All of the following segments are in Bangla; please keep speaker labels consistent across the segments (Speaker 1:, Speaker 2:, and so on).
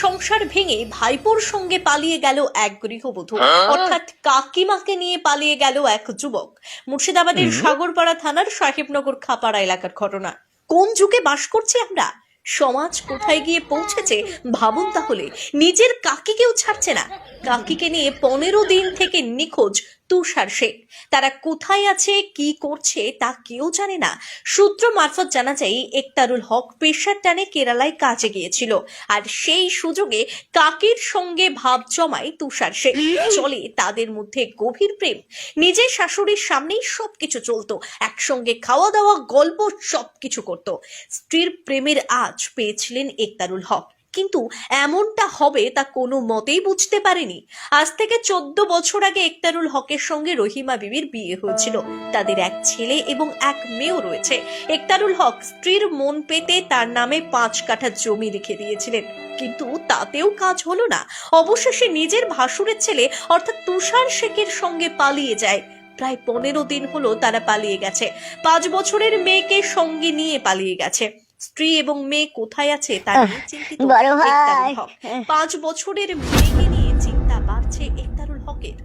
Speaker 1: সংসার ভেঙে ভাইপোর সঙ্গে পালিয়ে গেল এক গৃহবধূ, অর্থাৎ কাকিমাকে নিয়ে পালিয়ে গেল এক যুবক। মুর্শিদাবাদের সাগরপাড়া থানার সাহেবনগর খাপাড়া এলাকার ঘটনা। কোন যুগে বাস করছি আমরা? সমাজ কোথায় গিয়ে পৌঁছেছে ভাবুন তাহলে। নিজের কাকিকেও ছাড়ছে না। কাকিকে নিয়ে 15 দিন থেকে নিখোঁজ তুষার শেখ। তারা কোথায় আছে, কি করছে তা কেউ জানে না। সূত্র মারফত জানা যায় একতারুল হক পেশার টানে কেরালায় কাজে গিয়েছিল, আর সেই সুযোগে কাকির সঙ্গে ভাব জমায় তুষার শেখ। চলে তাদের মধ্যে গভীর প্রেম। নিজের শাশুড়ির সামনেই সবকিছু চলতো, একসঙ্গে খাওয়া দাওয়া, গল্প সবকিছু করত। স্ত্রীর প্রেমের আজ পেয়েছিলেন একতারুল হক, কিন্তু এমনটা হবে তা কোনো মতেই বুঝতে পারেনি। আজ থেকে 14 বছর আগে একতারুল হকের সঙ্গে রহিমা বিবির বিয়ে হয়েছিল। তাদের এক ছেলে এবং এক মেয়েও রয়েছে। একতারুল হক স্ত্রীর মন পেতে তার নামে 5 কাঠা জমি লিখে দিয়েছিলেন, কিন্তু তাতেও কাজ হলো না। অবশেষে নিজের ভাসুরের ছেলে অর্থাৎ তুষার শেখের সঙ্গে পালিয়ে যায়। প্রায় 15 দিন হলো তারা পালিয়ে গেছে। 5 বছরের মেয়েকে সঙ্গে নিয়ে পালিয়ে গেছে। স্ত্রী এবং মেয়ে কোথায় আছে তা নিয়ে চিন্তিত একতারুল হক। 5 বছরের মেয়েকে নিয়ে চিন্তা বাড়ছে একতারুল হকের।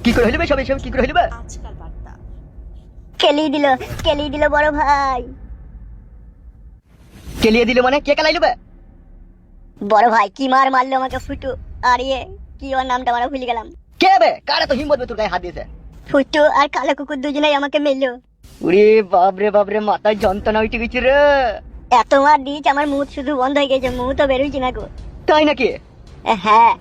Speaker 2: কি করে হইবে সব কি করে হইবে?
Speaker 1: আজকাল বার্তা
Speaker 3: কেলি দিল বড় ভাই।
Speaker 2: কেলিয়ে দিল মানে কে কেলাইলো বে?
Speaker 3: বড় ভাই কি মারলো আমাকে ফুটু। আর কি ওর নামটা আমরা ভুলে গেলাম।
Speaker 2: কে বে? কারে তো হিম্মত বে তোর গায়ে হাত দিয়েছে?
Speaker 3: ফুটু আর কালো কুকুর দুজনেই আমাকে মেললো।
Speaker 2: ওরে বাপরে মাথায় যন্ত্রণা উঠে গেছে রে।
Speaker 3: এত মার দিয়েছে আমার মুখ শুধু বন্ধ হয়ে গেছে, মুখ তো বেরোইছে না গো।
Speaker 2: তাই নাকি?
Speaker 3: হ্যাঁ।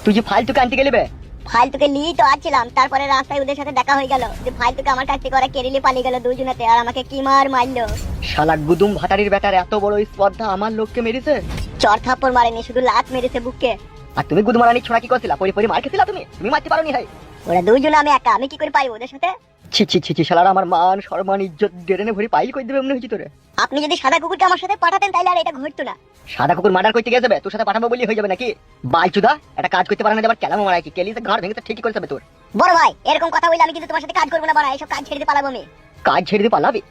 Speaker 2: তুই যে ফালতুকে আনতে গেলি বে?
Speaker 3: ফালতুকে নিয়ে তো আসছিলাম, তারপরে রাস্তায় ওদের সাথে দেখা হয়ে গেল যে ফালতুকে আমার কাছ থেকে ওরা কেরিলে পালিয়ে গেল দুজনেতে, আর আমাকে কি মারলো।
Speaker 2: শালা গুদুম ভাতারির বেটার এত বড় স্পর্ধা আমার লোককে মেরেছে।
Speaker 3: চর থাপ্পড় মারেনি, শুধু লাত মেরেছে বুকে।
Speaker 2: আর তুমি গুদমারানি ছোড়া কি করছিলা? পরি মার খেছিলা? তুমি মারতে পারোনি? হয়
Speaker 3: ওরা দুজনে, আমি একা, আমি কি করে পারি ওদের সাথে?
Speaker 2: ছি শালারা আমার মান সম্মান ইজ্জত ডেরেনে ভরি পাইল কই দেবে মনে হইছে তোরে।
Speaker 3: আপনি যদি সাদা কুকুরকে আমার সাথে পাঠাতেন তাহলে আর এটা ঘটতো না।
Speaker 2: সাদা কুকুর মার্ডার করতে গেছে বে, তোর সাথে পাঠাবো বলি হয়ে যাবে নাকি? বাইচুদা একটা কাজ করতে পারে না, আবার কেলামো মারাই কি কেলিতে ঘাড় ভেঙে তো ঠিকই করেছে বে তোর।
Speaker 3: বড় ভাই এরকম কথা বললে আমি কিন্তু তোমার সাথে কাজ করবো না, বাড়া এইসব কাজ ছেড়ে দিয়ে পালাবো আমি।
Speaker 2: কাজ ছেড়ে দিয়ে পালাবি?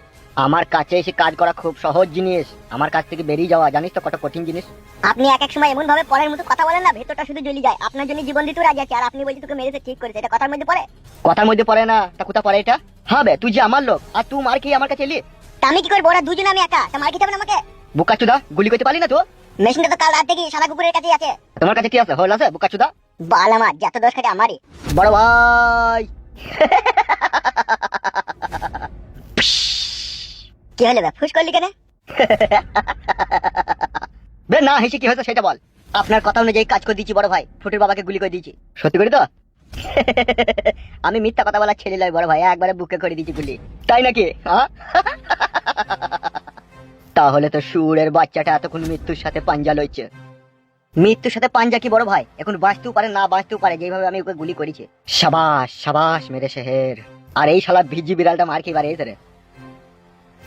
Speaker 2: আমার কাছে এসে কাজ করা খুব সহজ জিনিস, আমার কাছ থেকে বেরিয়ে যাওয়া জানিস তো কত কঠিন জিনিস।
Speaker 3: আপনি এক সময় এমন ভাবে পরের মতো কথা বলেন না, ভেতরটা শুধু জ্বলি যায়। আপনার জন্য জীবন দিতে রাজি আছে, আর আপনি বলছেন তোকে মেরেছে ঠিক করেছে, এটা কথার মধ্যে পড়ে?
Speaker 2: কথার মধ্যে পড়ে না, তা কোথা পড়ে এটা? হ্যাঁ বে, তুই যে আমার লোক আর তুই মার খেয়ে আমার কাছে এলি,
Speaker 3: তা আমি কি করবো? ওরা দুজনে, আমি একা, তা মার খেতে হবে না আমাকে?
Speaker 2: বুকাচুদা গুলি করতে পারলি না তো?
Speaker 3: মেশিনটা তো কাল রাত থেকে সাদা কুকুরের কাছেই আছে।
Speaker 2: তোমার কাছে কি আছে? হল আছে বুকাচুদা?
Speaker 3: বাল আমার যত দোষ খাটে আমারই।
Speaker 2: বড় ভাই
Speaker 3: কি হলো বে, ফুস করলি কেন?
Speaker 2: বে না হেসে কি হয়েছে সেটা বল। আপনার কথা অনুযায়ী কাজ করে দিয়েছি বড় ভাই, ফুটের বাবাকে গুলি করে দিয়েছি। সত্যি করে তো? আমি মিথ্যা কথা বলার ছেলে নয় বড় ভাই, একবারে বুকে করে দিয়েছি গুলি। তাই নাকি? তাহলে তো সুরের বাচ্চাটা এতক্ষণ মৃত্যুর সাথে পাঞ্জা লইছে। মৃত্যুর সাথে পাঞ্জা কি বড় ভাই? এখন বাঁচতেও পারে না বাঁচতেও পারে, যেভাবে আমি ওকে গুলি করেছি। সাবাস মেরে শেহের। আর এই শালা ভিজি বিড়ালটা মার খেয়ে বাড়িয়েছে রে।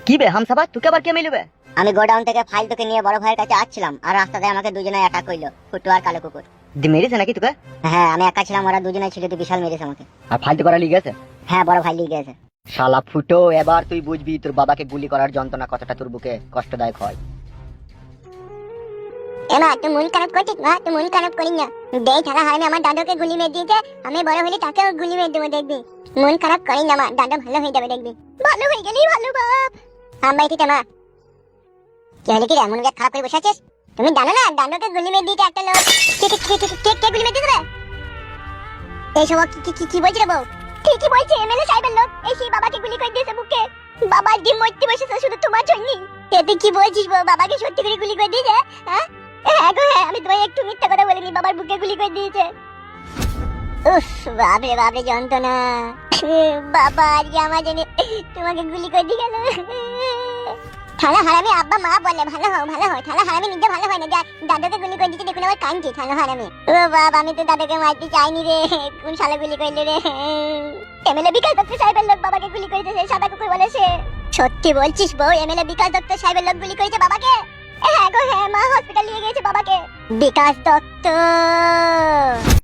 Speaker 2: কি বে হামসাবা, তোকে আবার কে মিলবে?
Speaker 3: আমি গোডাউন থেকে ফাইল তোকে নিয়ে বড় ভাইয়ের কাছে আসছিলাম, আর রাস্তাতে আমাকে দুজনে অ্যাটাক করলো, ফুটু আর কালো কুকুর।
Speaker 2: মেরেছে নাকি তোকে?
Speaker 3: হ্যাঁ আমি একা ছিলাম, ওরা দুজনে ছিল, তো বিশাল মেরেছে আমাকে।
Speaker 2: আর ফালতু করা লিগে গেছে?
Speaker 3: হ্যাঁ বড় ভাই লিয়ে গেছে।
Speaker 2: শালা ফুটো, এবার তুই বুঝবি তোর বাবাকে গুলি করার যন্ত্রণা কতটা তোর বুকে কষ্টদায়ক হয়।
Speaker 3: এমা তুই মন খারাপ করছিস? মা তুই মন খারাপ করিস না, দেখ থালা হয় না আমার দাদুকে গুলি মেরে দিয়েছে, আমি বড় হলে তাকেও গুলি মেরে দেবো, দেখবি। মন খারাপ করিস না মা, দাদু ভালো হয়ে যাবে দেখবি। ভালো হয়ে গেলেই ভালো বাপ। আমি ঠিক মা। কি হলে কি রে, মন খারাপ করে বসে আছিস? তুমি জানো না দাদুকে গুলি মেরে দিয়েছে একটা লোক। কে গুলি মেরে দিয়েছে রে? এই সব কি বলছিস রে বউ? ঠিকই বলছে, এমএলএ সাহেবের লোক। এই সেই বাবাকে গুলি করে দিয়েছে বুকে। বাবা ডিম মরতে বসেছে শুধু তোমার জন্য। তুই কি বলছিস বউ? বাবাকে সত্যি করে গুলি করে দিয়েছে? হ্যাঁ হ্যাঁ গো হ্যাঁ, আমি তোমায় একটু মিথ্যা কথা বলিনি, বাবার বুকে গুলি করে দিয়েছে। উফ বাপরে যন্ত্রণা। বাবা আজকে আমার জন্য তোমাকে গুলি করে দিয়ে গেল। থালা হারামি আব্বা মা বলে ভালো হয়, থালা হারামি নিজে ভালো হয় না, দাদাকে গুলি করে দিতে দেখুন আবার কাঁদছে থালা হারামি। ও বাবা আমি তো দাদাকে মারতে চাইনি রে, কোন শালা গুলি করলে রে? এমএলএ বিকাশ দত্ত সাহেবের লোক বাবাকে গুলি করেছে, সেই সাদা কুকুর বলেছে। সত্যি বলছিস বউ? এমএলএ বিকাশ দত্ত সাহেবের লোক গুলি করেছে বাবাকে? হ্যাঁ গো হ্যাঁ, মা হসপিটাল নিয়ে গেছে বাবাকে। বিকাশ দত্ত।